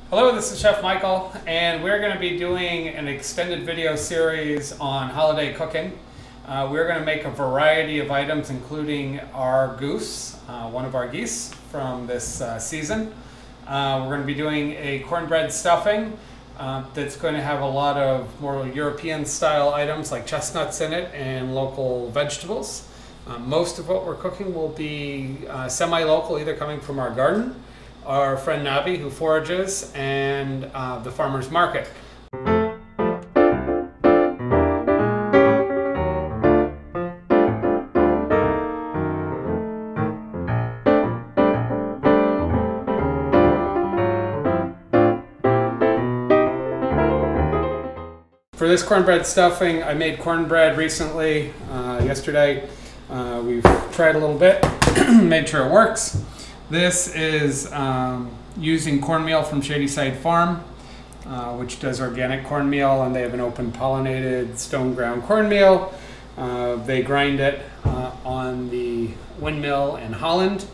Hello, this is Chef Michael, and we're going to be doing an extended video series on holiday cooking. We're going to make a variety of items, including our goose, one of our geese from this season. We're going to be doing a cornbread stuffing that's going to have a lot of more European style items like chestnuts in it and local vegetables. Most of what we're cooking will be semi-local, either coming from our garden, our friend Nabi who forages, and the farmer's market. For this cornbread stuffing, I made cornbread recently, yesterday. We've tried a little bit, made sure it works. This is using cornmeal from Shadyside Farm, which does organic cornmeal, and they have an open pollinated stone ground cornmeal. They grind it on the windmill in Holland.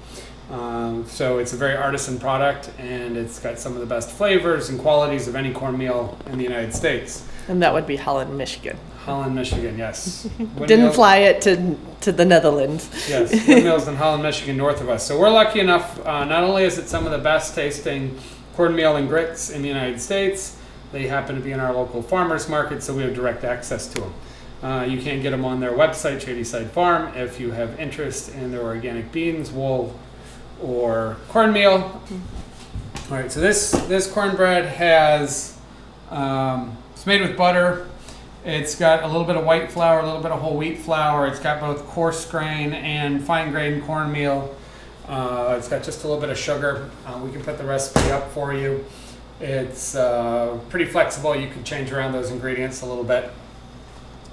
So it's a very artisan product, and it's got some of the best flavors and qualities of any cornmeal in the United States. And that would be Holland, Michigan. Holland, Michigan, yes. Didn't fly it to the Netherlands. Yes, windmills in Holland, Michigan, north of us. So we're lucky enough, not only is it some of the best tasting cornmeal and grits in the United States, they happen to be in our local farmers market, so we have direct access to them. You can get them on their website, Shadyside Farm, if you have interest in their organic beans, wool, or cornmeal. All right, so this cornbread has, it's made with butter. It's got a little bit of white flour, a little bit of whole wheat flour. It's got both coarse grain and fine grain cornmeal. It's got just a little bit of sugar. We can put the recipe up for you. It's pretty flexible. You can change around those ingredients a little bit.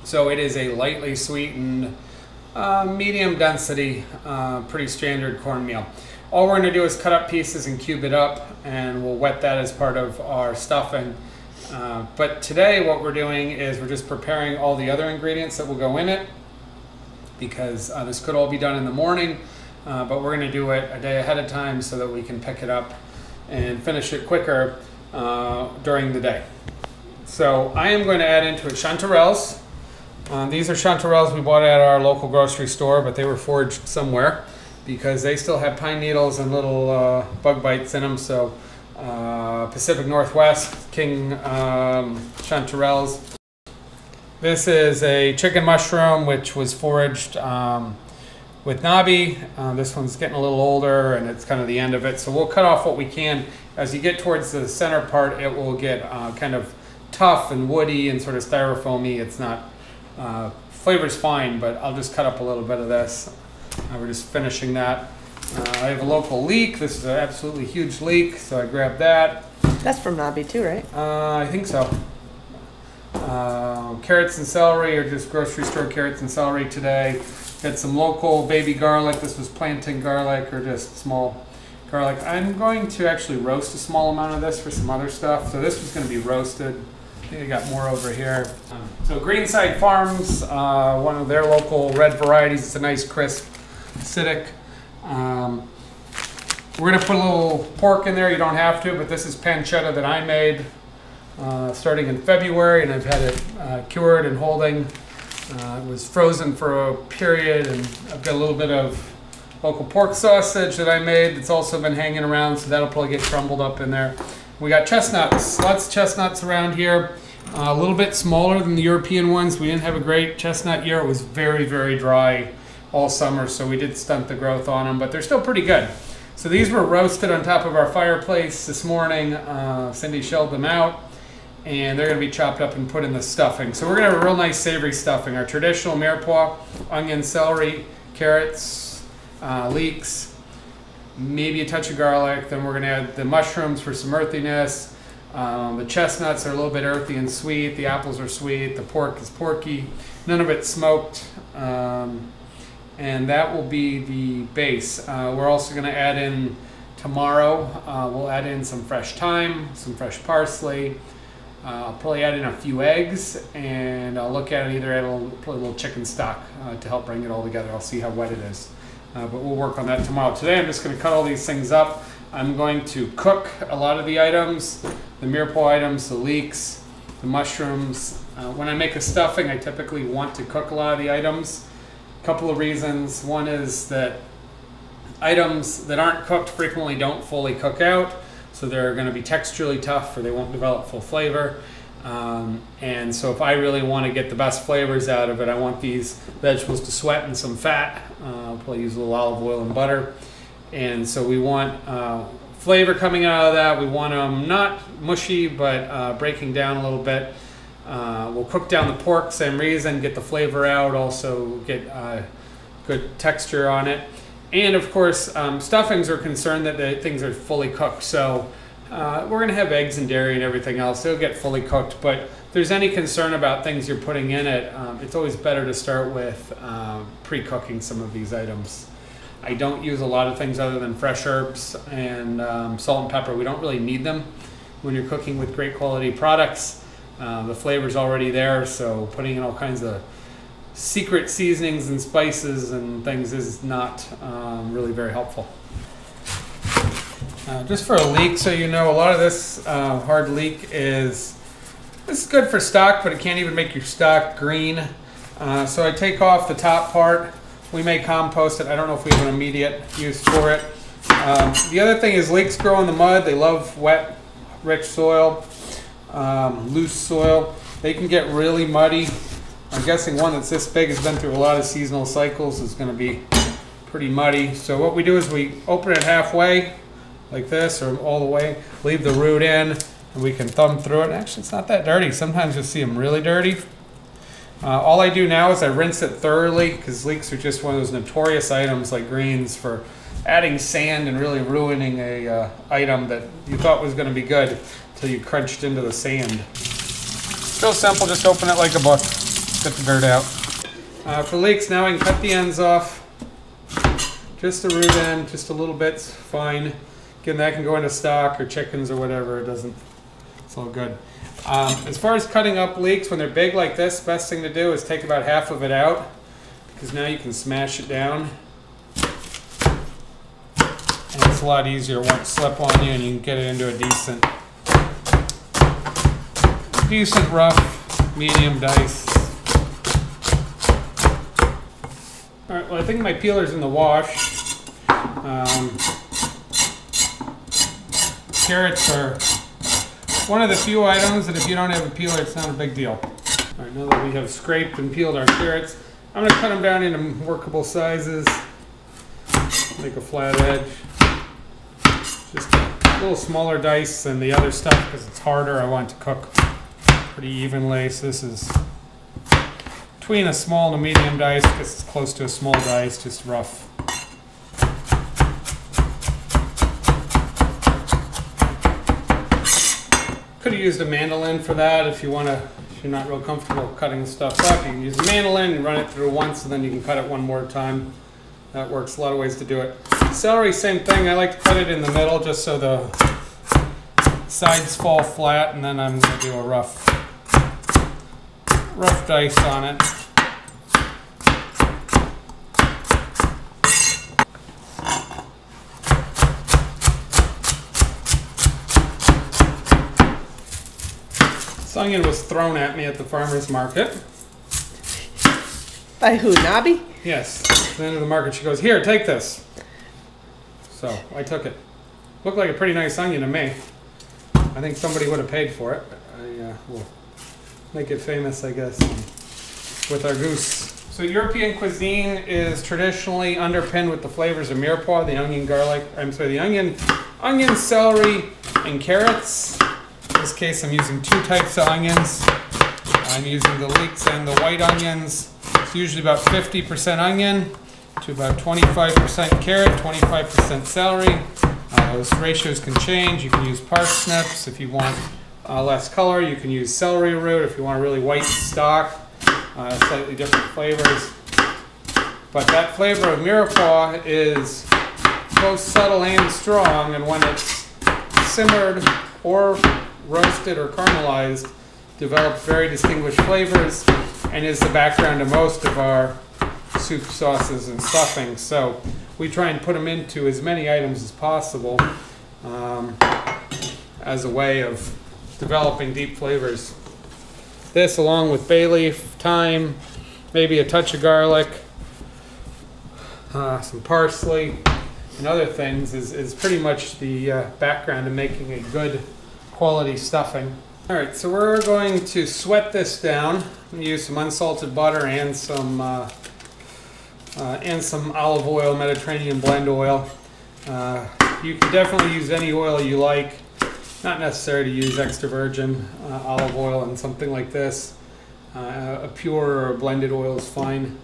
So it is a lightly sweetened, medium density, pretty standard cornmeal. All we're going to do is cut up pieces and cube it up, and we'll wet that as part of our stuffing. But today what we're doing is we're just preparing all the other ingredients that will go in it, because this could all be done in the morning, but we're going to do it a day ahead of time so that we can pick it up and finish it quicker during the day. So I am going to add into it chanterelles. These are chanterelles we bought at our local grocery store, but they were foraged somewhere because they still have pine needles and little bug bites in them. So Pacific Northwest King chanterelles. This is a chicken mushroom which was foraged with Nabi. This one's getting a little older, and it's kind of the end of it, so we'll cut off what we can. As you get towards the center part, it will get kind of tough and woody and sort of styrofoamy. It's not, flavor's fine, but I'll just cut up a little bit of this. We're just finishing that. I have a local leek. This is an absolutely huge leek, so I grabbed that. That's from Nabi too, right? I think so. Carrots and celery, or just grocery store carrots and celery today. Got some local baby garlic. This was plantain garlic, or just small garlic. I'm going to actually roast a small amount of this for some other stuff. So this was going to be roasted. I think I got more over here. So Greenside Farms, one of their local red varieties. It's a nice crisp, acidic. We're going to put a little pork in there. You don't have to, but this is pancetta that I made starting in February, and I've had it cured and holding. It was frozen for a period, and I've got a little bit of local pork sausage that I made that's also been hanging around, so that'll probably get crumbled up in there. We got chestnuts, lots of chestnuts around here. A little bit smaller than the European ones. We didn't have a great chestnut year. It was very, very dry all summer, so we did stunt the growth on them, but they're still pretty good. So these were roasted on top of our fireplace this morning. Cindy shelled them out, and they're going to be chopped up and put in the stuffing. So we're going to have a real nice savory stuffing. Our traditional mirepoix, onion, celery, carrots, leeks, maybe a touch of garlic. Then we're going to add the mushrooms for some earthiness. The chestnuts are a little bit earthy and sweet. The apples are sweet. The pork is porky. None of it smoked. And that will be the base. We're also going to add in tomorrow, we'll add in some fresh thyme, some fresh parsley. I'll probably add in a few eggs, and I'll look at it, either add probably a little chicken stock to help bring it all together. I'll see how wet it is. But we'll work on that tomorrow. Today I'm just going to cut all these things up. I'm going to cook a lot of the items, the mirepoix items, the leeks, the mushrooms. When I make a stuffing, I typically want to cook a lot of the items. A couple of reasons. One is that items that aren't cooked frequently don't fully cook out, so they're going to be texturally tough or they won't develop full flavor. And so if I really want to get the best flavors out of it, I want these vegetables to sweat in some fat. I'll probably use a little olive oil and butter. And so we want flavor coming out of that. We want them not mushy, but breaking down a little bit. We'll cook down the pork, same reason, get the flavor out, also get good texture on it. And of course, stuffings are concerned that the things are fully cooked. So we're going to have eggs and dairy and everything else. They'll get fully cooked. But if there's any concern about things you're putting in it, it's always better to start with pre-cooking some of these items. I don't use a lot of things other than fresh herbs and salt and pepper. We don't really need them when you're cooking with great quality products. The flavor's already there, so putting in all kinds of secret seasonings and spices and things is not really very helpful. Just for a leek, so you know, a lot of this hard leek this is good for stock, but it can't even make your stock green. So I take off the top part. We may compost it. I don't know if we have an immediate use for it. The other thing is leeks grow in the mud. They love wet, rich soil, loose soil. They can get really muddy. I'm guessing one that's this big has been through a lot of seasonal cycles is going to be pretty muddy. So what we do is we open it halfway, like this, or all the way, leave the root in, and we can thumb through it. Actually, it's not that dirty. Sometimes you'll see them really dirty. All I do now is I rinse it thoroughly, because leeks are just one of those notorious items like greens for adding sand and really ruining a item that you thought was going to be good until you crunched into the sand. Real simple, just open it like a book. Get the dirt out. For leeks, now I can cut the ends off. Just the root end, just a little bit's fine. Again, that can go into stock or chickens or whatever. It's all good. As far as cutting up leeks, when they're big like this, best thing to do is take about half of it out, because now you can smash it down. And it's a lot easier, it won't slip on you, and you can get it into a decent rough, medium dice. Alright, well I think my peeler's in the wash. Carrots are one of the few items that if you don't have a peeler, it's not a big deal. Alright, now that we have scraped and peeled our carrots, I'm going to cut them down into workable sizes. Make a flat edge. Just a little smaller dice than the other stuff because it's harder. I want it to cook pretty evenly. So this is between a small and a medium dice because it's close to a small dice, just rough. Could have used a mandolin for that if you're not real comfortable cutting stuff up. You can use a mandolin and run it through once, and then you can cut it one more time. That works. A lot of ways to do it. Celery, same thing. I like to cut it in the middle just so the sides fall flat, and then I'm going to do a rough dice on it. This onion was thrown at me at the farmer's market. By who, Nobby? Yes. At the end of the market, she goes, "Here, take this." So I took it. Looked like a pretty nice onion to me. I think somebody would have paid for it. I will make it famous, I guess, with our goose. So European cuisine is traditionally underpinned with the flavors of mirepoix, the onion, celery, and carrots. In this case, I'm using two types of onions. I'm using the leeks and the white onions. It's usually about 50% onion to about 25% carrot, 25% celery. Those ratios can change. You can use parsnips if you want less color. You can use celery root if you want a really white stock, slightly different flavors. But that flavor of mirepoix is both subtle and strong, and when it's simmered or roasted or caramelized, develops very distinguished flavors and is the background to most of our soup, sauces, and stuffings. So we try and put them into as many items as possible. as a way of developing deep flavors. This, along with bay leaf, thyme, maybe a touch of garlic, some parsley, and other things, is pretty much the background of making a good quality stuffing. All right, so we're going to sweat this down. I'm going to use some unsalted butter and some olive oil, Mediterranean blend oil. You can definitely use any oil you like. Not necessary to use extra virgin olive oil and something like this. A pure or a blended oil is fine.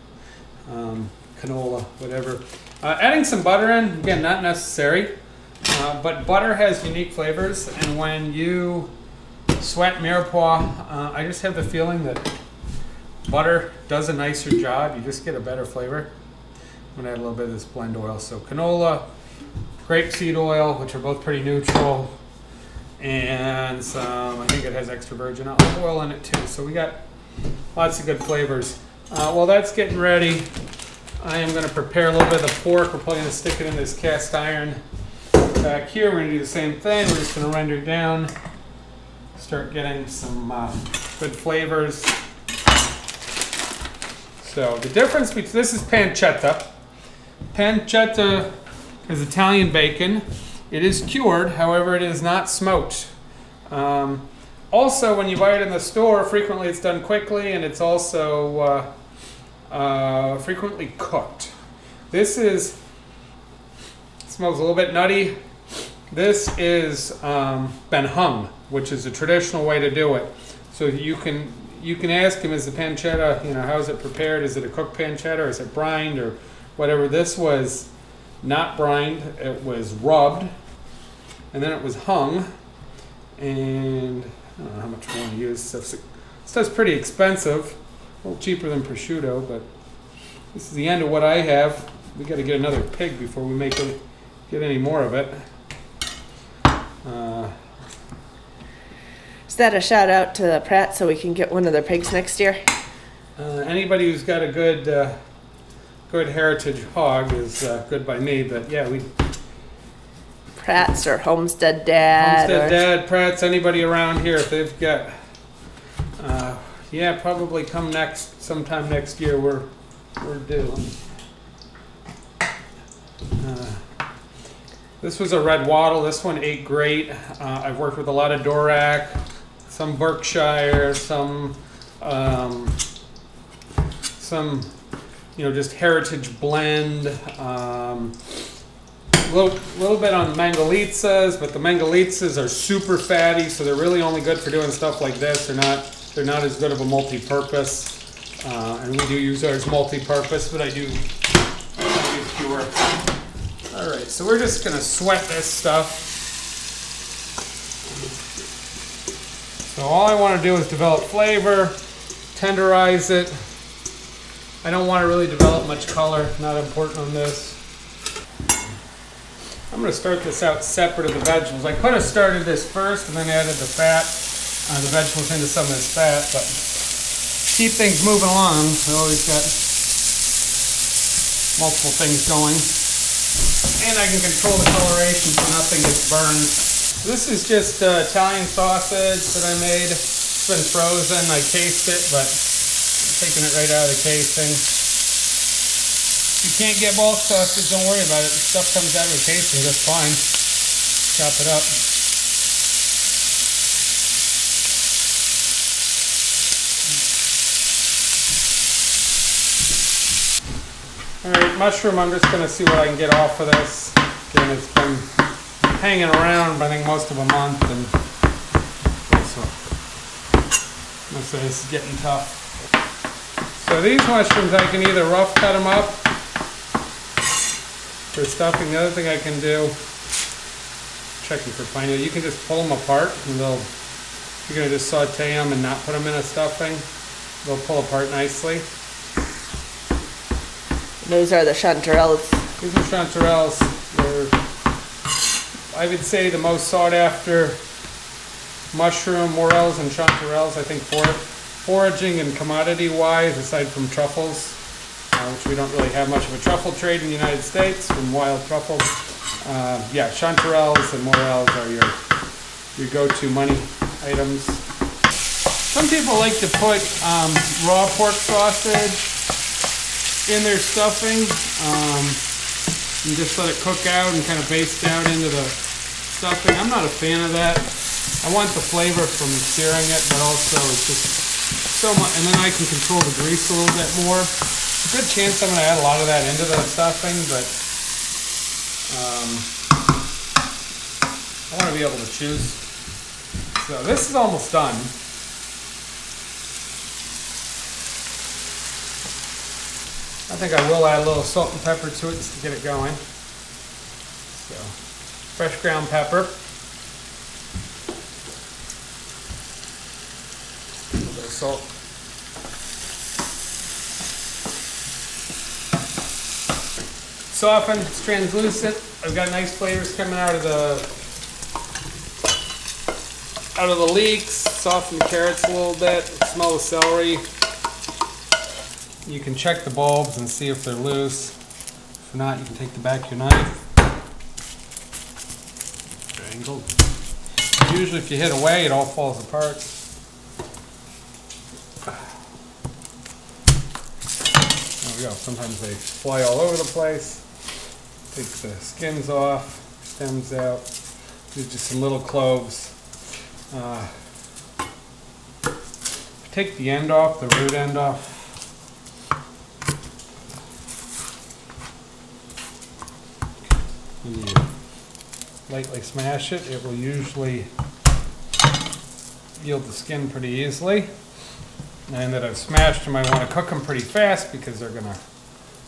Canola, whatever. Adding some butter in, again, not necessary. But butter has unique flavors, and when you sweat mirepoix, I just have the feeling that butter does a nicer job. You just get a better flavor. I'm going to add a little bit of this blend oil. So canola, grapeseed oil, which are both pretty neutral, and some, I think it has extra virgin olive oil in it too. So we got lots of good flavors. While that's getting ready, I am going to prepare a little bit of the pork. We're probably going to stick it in this cast iron. Back here, we're going to do the same thing. We're just going to render down, start getting some good flavors. So the difference between, this is pancetta. Pancetta is Italian bacon. It is cured, however, it is not smoked. Also, when you buy it in the store, frequently it's done quickly, and it's also frequently cooked. This smells a little bit nutty. This is been hung, which is a traditional way to do it. So you can ask him, is the pancetta, how is it prepared? Is it a cooked pancetta, or is it brined, or whatever? This was not brined. It was rubbed, and then it was hung. And I don't know how much more to use. This stuff's pretty expensive, a little cheaper than prosciutto, but this is the end of what I have. We got to get another pig before we get any more of it. Is that a shout out to the Pratt so we can get one of their pigs next year? Anybody who's got a good heritage hog is good by me, but yeah, Pratt's or Homestead Dad. Dad, Pratt's, anybody around here, if they've got, yeah, probably come sometime next year. We're due. This was a red wattle. This one ate great. I've worked with a lot of Durack, some Berkshire, some just heritage blend. Little bit on Mangalitsa's, but the Mangalitsa's are super fatty, so they're really only good for doing stuff like this. They're not as good of a multi-purpose, and we do use ours multi-purpose, but I do pure. All right, so we're just gonna sweat this stuff. So all I want to do is develop flavor, tenderize it. I don't want to really develop much color, not important on this. I'm going to start this out separate of the vegetables. I could have started this first and then added the fat, the vegetables into some of this fat, but keep things moving along. We always got multiple things going. And I can control the coloration so nothing gets burned. So this is just Italian sausage that I made. It's been frozen. I cased it, but I'm taking it right out of the casing. If you can't get bulk sausage, don't worry about it. The stuff comes out of the casing just fine. Chop it up. Alright, mushroom, I'm just going to see what I can get off of this. Again, it's been hanging around, I think, most of a month, and so this is getting tough. So these mushrooms, I can either rough cut them up for stuffing. The other thing I can do, checking for pine, you can just pull them apart, and you're going to just saute them and not put them in a stuffing. They'll pull apart nicely. Those are the chanterelles. These are chanterelles. They're, I would say, the most sought after mushroom, morels and chanterelles, I think, foraging and commodity wise, aside from truffles, which we don't really have much of a truffle trade in the United States from wild truffles. Yeah, chanterelles and morels are your go-to money items. Some people like to put raw pork sausage in their stuffing and just let it cook out and kind of baste out into the stuffing. I'm not a fan of that. I want the flavor from searing it, but also it's just so much, and then I can control the grease a little bit more. There's a good chance I'm going to add a lot of that into the stuffing, but I want to be able to choose. So this is almost done. I think I will add a little salt and pepper to it just to get it going. So, fresh ground pepper. A little bit of salt. Soften, it's translucent. I've got nice flavors coming out of the leeks. Soften the carrots a little bit. Smell the celery. You can check the bulbs and see if they're loose. If not, you can take the back of your knife. Angled. Usually if you hit away, it all falls apart. There we go. Sometimes they fly all over the place. Take the skins off, stems out. There's just some little cloves. Take the end off, the root end off. You lightly smash it, it will usually yield the skin pretty easily. And that I've smashed them, I want to cook them pretty fast because they're going to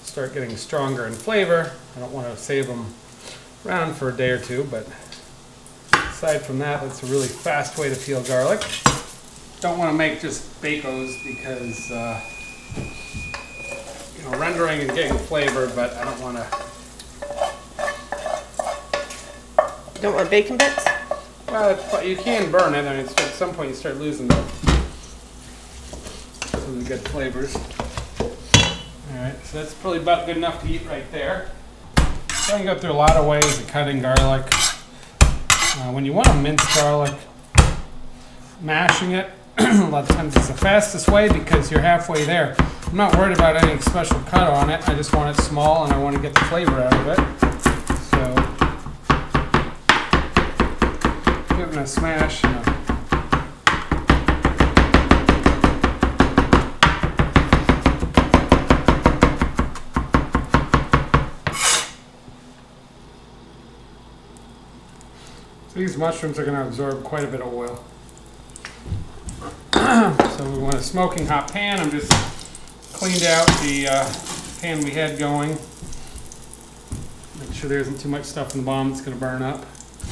start getting stronger in flavor. I don't want to save them around for a day or two, but aside from that, that's a really fast way to peel garlic. Don't want to make just bacos because you know, rendering and getting flavor, but I don't want to. Don't want bacon bits? Well, you can burn it, and at some point you start losing some of the good flavors. Alright, so that's probably about good enough to eat right there. So I can go through a lot of ways of cutting garlic. When you want to mince garlic, mashing it, a lot of times it's the fastest way because you're halfway there. I'm not worried about any special cut on it, I just want it small and I want to get the flavor out of it. So, give it a smash. These mushrooms are going to absorb quite a bit of oil. So we want a smoking hot pan. I'm just cleaned out the pan we had going. Make sure there isn't too much stuff in the bottom that's going to burn up.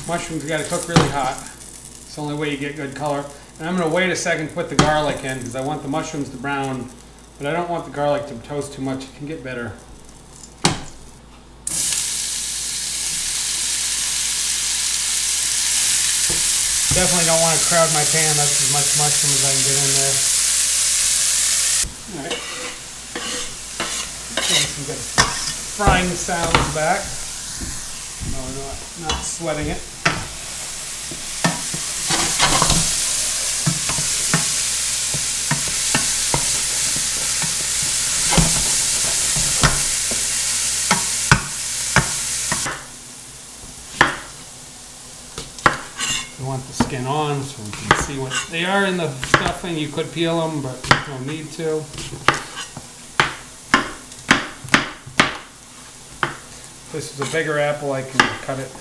Mushrooms you got to cook really hot. It's the only way you get good color. And I'm going to wait a second to put the garlic in because I want the mushrooms to brown, but I don't want the garlic to toast too much. It can get bitter. Definitely don't want to crowd my pan. That's as much mushroom as I can get in there. Alright. Getting some good frying sounds back. No, we're not sweating it. Want the skin on so we can see what they are in the stuffing. You could peel them, but no need to. If this is a bigger apple, I can cut it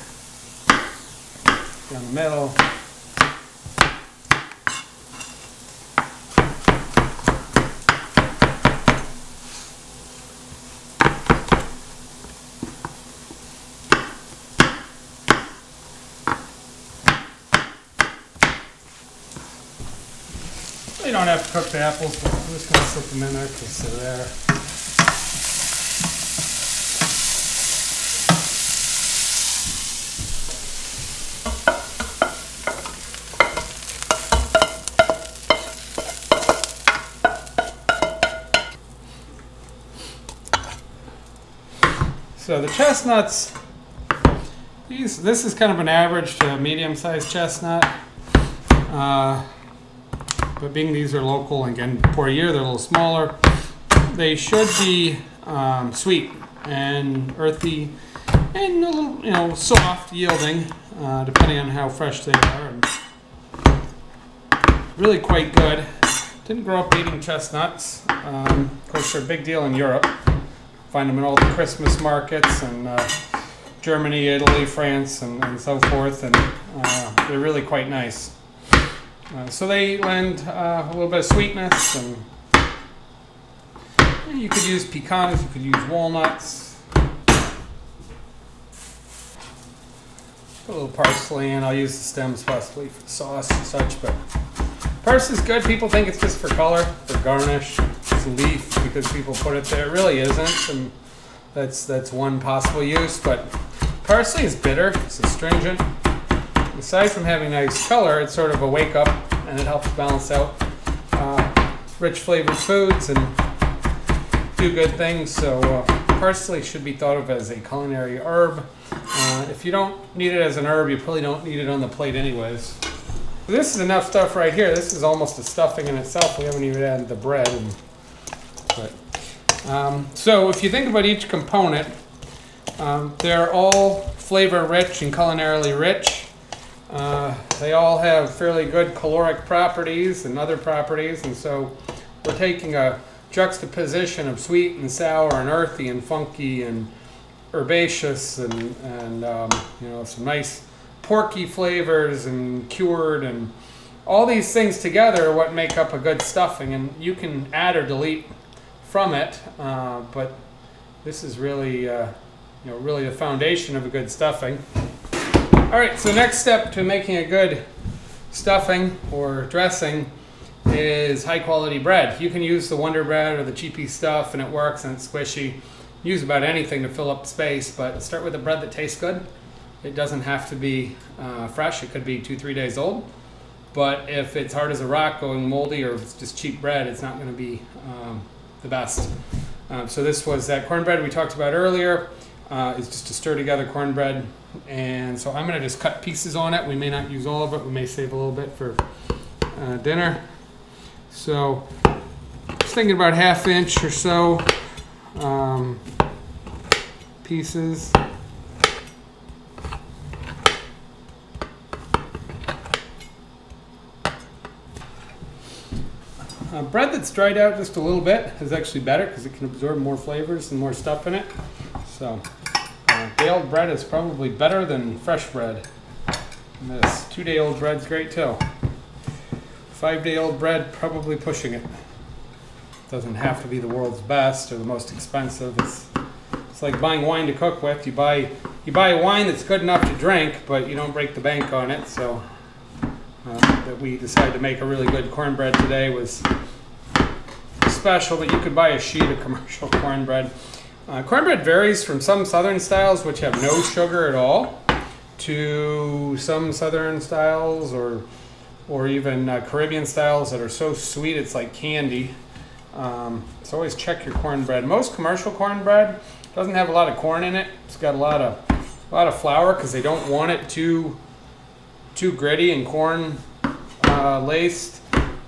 down the middle. You don't have to cook the apples, but I'm just going to slip them in there because they're there. So the chestnuts, This is kind of an average to medium-sized chestnut. But being these are local, again, for a year, they're a little smaller. They should be sweet and earthy and a little, soft, yielding, depending on how fresh they are. And really quite good. Didn't grow up eating chestnuts. Of course, they're a big deal in Europe. Find them in all the Christmas markets and Germany, Italy, France, and so forth, and they're really quite nice. So they lend a little bit of sweetness, and you could use pecans, you could use walnuts. Put a little parsley in. I'll use the stems possibly for sauce and such, but parsley's good. People think it's just for color, for garnish. It's a leaf because people put it there. It really isn't, and that's one possible use, but parsley is bitter, it's astringent. Aside from having nice color, it's sort of a wake up, and it helps balance out rich flavored foods and do good things. So parsley should be thought of as a culinary herb. If you don't need it as an herb, you probably don't need it on the plate anyways. This is enough stuff right here. This is almost a stuffing in itself. We haven't even added the bread. So if you think about each component, they're all flavor rich and culinarily rich. They all have fairly good caloric properties and other properties, and so we're taking a juxtaposition of sweet and sour and earthy and funky and herbaceous and some nice porky flavors and cured, and all these things together are what make up a good stuffing, and you can add or delete from it, but this is really really the foundation of a good stuffing. All right, so next step to making a good stuffing or dressing is high quality bread. You can use the Wonder Bread or the cheapy stuff and it works and it's squishy. Use about anything to fill up space, but start with a bread that tastes good. It doesn't have to be fresh. It could be 2-3 days old. But if it's hard as a rock, going moldy, or if it's just cheap bread, it's not going to be the best. So this was that cornbread we talked about earlier. It's just to stir together cornbread. And so I'm going to just cut pieces on it. We may not use all of it. We may save a little bit for dinner. So just thinking about 1/2 inch or so pieces. Bread that's dried out just a little bit is actually better because it can absorb more flavors and more stuff in it. So day-old bread is probably better than fresh bread. And this 2-day-old bread's great too. 5-day-old bread, probably pushing it. Doesn't have to be the world's best or the most expensive. It's like buying wine to cook with. You buy a wine that's good enough to drink, but you don't break the bank on it. So that we decided to make a really good cornbread today was special, but you could buy a sheet of commercial cornbread. Cornbread varies from some southern styles which have no sugar at all to some southern styles or even Caribbean styles that are so sweet it's like candy. So always check your cornbread. Most commercial cornbread doesn't have a lot of corn in it. It's got a lot of flour because they don't want it too gritty and corn laced,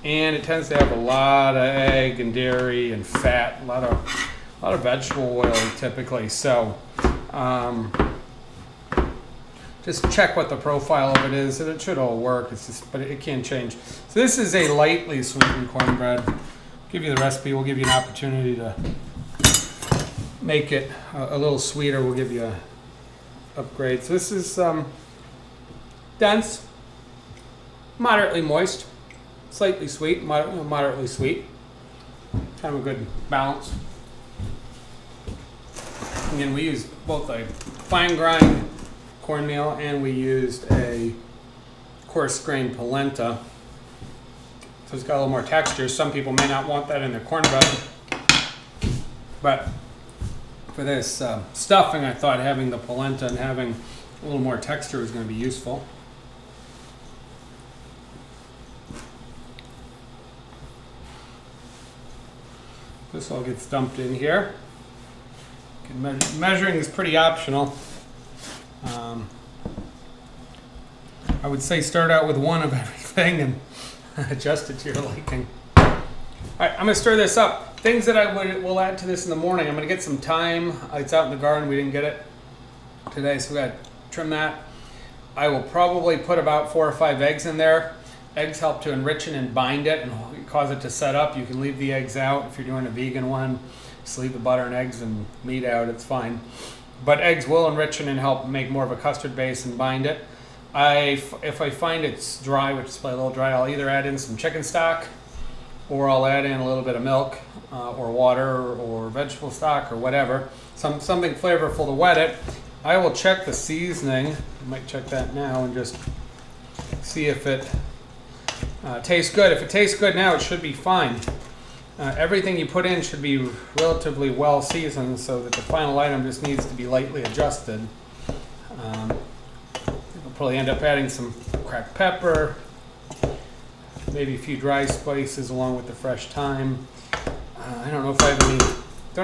and it tends to have a lot of egg and dairy and fat, a lot of vegetable oil typically. So just check what the profile of it is, and it should all work. But it can change. So this is a lightly sweetened cornbread. Give you the recipe. We'll give you an opportunity to make it a little sweeter. We'll give you an upgrade. So this is dense, moderately moist, slightly sweet, moderately sweet. Kind of a good balance. Again, we used both a fine grind cornmeal and we used a coarse grain polenta. So it's got a little more texture. Some people may not want that in their cornbread, but for this stuffing, I thought having the polenta and having a little more texture was going to be useful. This all gets dumped in here. Measuring is pretty optional. I would say start out with one of everything and adjust it to your liking. All right, I'm gonna stir this up. Things that I will add to this in the morning. I'm gonna get some thyme. It's out in the garden. We didn't get it today, so we gotta trim that. I will probably put about 4 or 5 eggs in there. Eggs help to enrich it and bind it and cause it to set up. You can leave the eggs out if you're doing a vegan one. Just leave the butter and eggs and meat out, it's fine. But eggs will enrich it and help make more of a custard base and bind it. If I find it's dry, which is probably a little dry, I'll either add in some chicken stock or I'll add in a little bit of milk or water or vegetable stock or whatever. Something flavorful to wet it. I will check the seasoning. I might check that now and just see if it tastes good. If it tastes good now, it should be fine. Everything you put in should be relatively well seasoned so that the final item just needs to be lightly adjusted. I'll probably end up adding some cracked pepper, maybe a few dry spices along with the fresh thyme. I don't know if I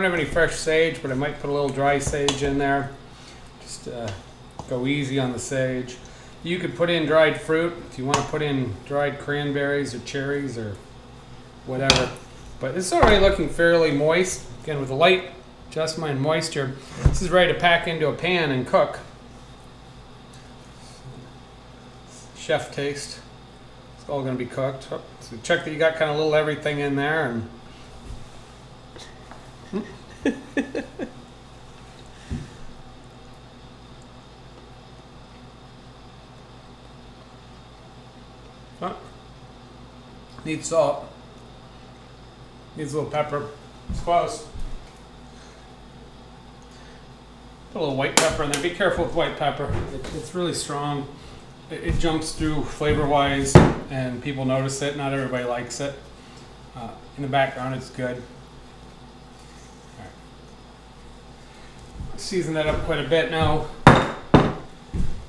have any fresh sage, but I might put a little dry sage in there. Just go easy on the sage. You could put in dried fruit if you want to put in dried cranberries or cherries or whatever. But this is already looking fairly moist. Again, with a light adjustment in moisture, this is ready to pack into a pan and cook. Chef taste. It's all going to be cooked. So check that you got kind of a little everything in there. And needs salt. Needs a little pepper. It's close. Put a little white pepper in there. Be careful with white pepper. It's really strong. It jumps through flavor-wise, and people notice it. Not everybody likes it. In the background, it's good. All right. Season that up quite a bit now.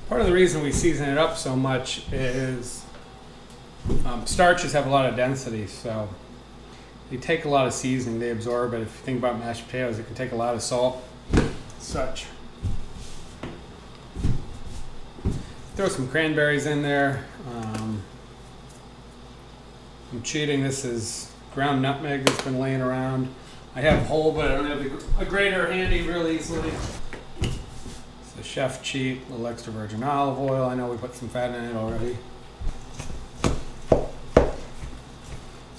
Part of the reason we season it up so much is starches have a lot of density, so they take a lot of seasoning. They absorb it. If you think about mashed potatoes, it can take a lot of salt. Such. Throw some cranberries in there. I'm cheating. This is ground nutmeg that's been laying around. I have whole, but I don't have a grater handy real easily. It's a chef cheat. A little extra virgin olive oil. I know we put some fat in it already.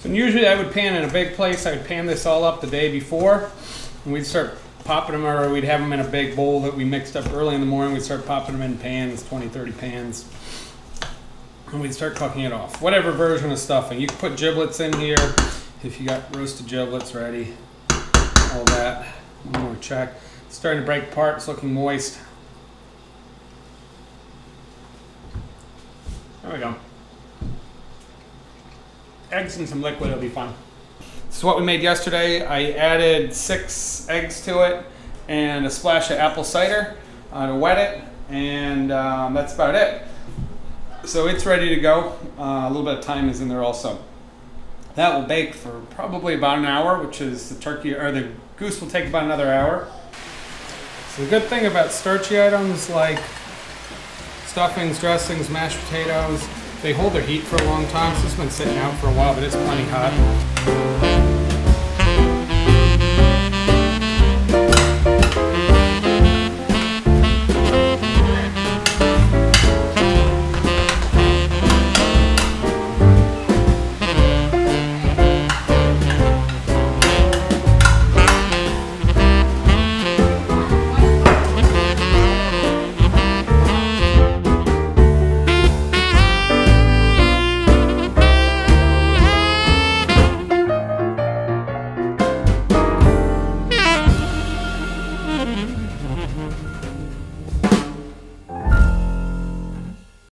So usually I would pan in a big place. I would pan this all up the day before, and we'd start popping them, or we'd have them in a big bowl that we mixed up early in the morning. We'd start popping them in pans, 20, 30 pans, and we'd start cooking it off. Whatever version of stuffing. You can put giblets in here if you got roasted giblets ready. All that. One more check. It's starting to break apart. It's looking moist. There we go. Eggs and some liquid, it'll be fun. This is what we made yesterday. I added 6 eggs to it and a splash of apple cider to wet it, and that's about it. So it's ready to go. A little bit of thyme is in there also. That will bake for probably about an hour, which is the turkey, or the goose will take about another hour. So the good thing about starchy items like stuffings, dressings, mashed potatoes, they hold their heat for a long time. So it's been sitting out for a while, but it's plenty hot.